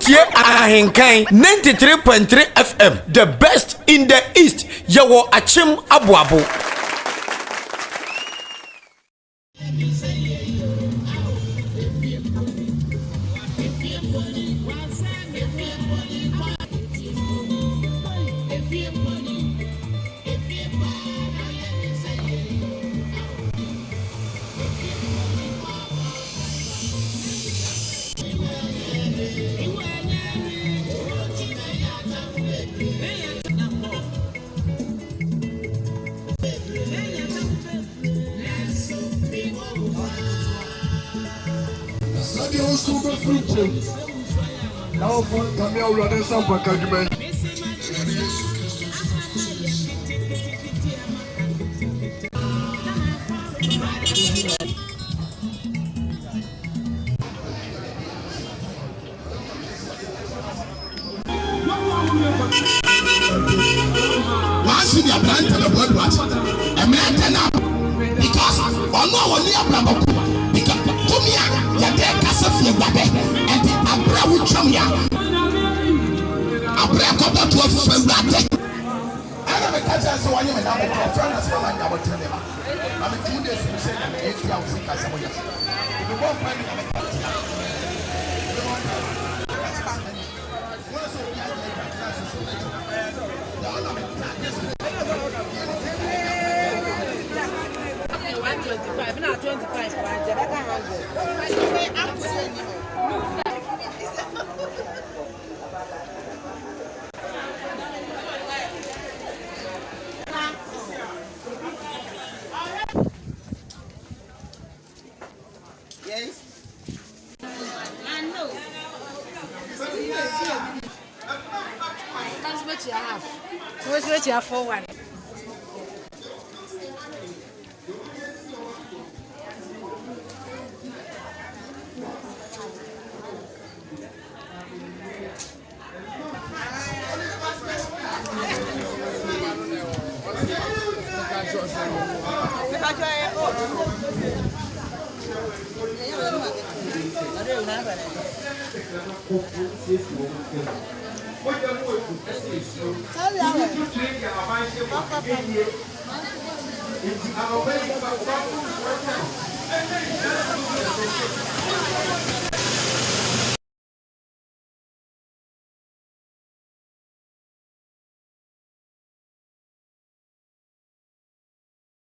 Wotie Ahenkan 93.3 FM, the best in the East. Yawo Achim Abuabo. Now, come here, we are some packagement. Once in your plant and the blood watch, a man turn up because on no one near Bravo. Because to me, your dead Casafia Babe and a bravo Chamia. A break up to a friend. I have a cousin, so I am a number of friends from my number 10. I'm a 2 days to say that 8 hours in Casamoya. You won't find me a Yes. I know. That's what you have. What's what you have for one?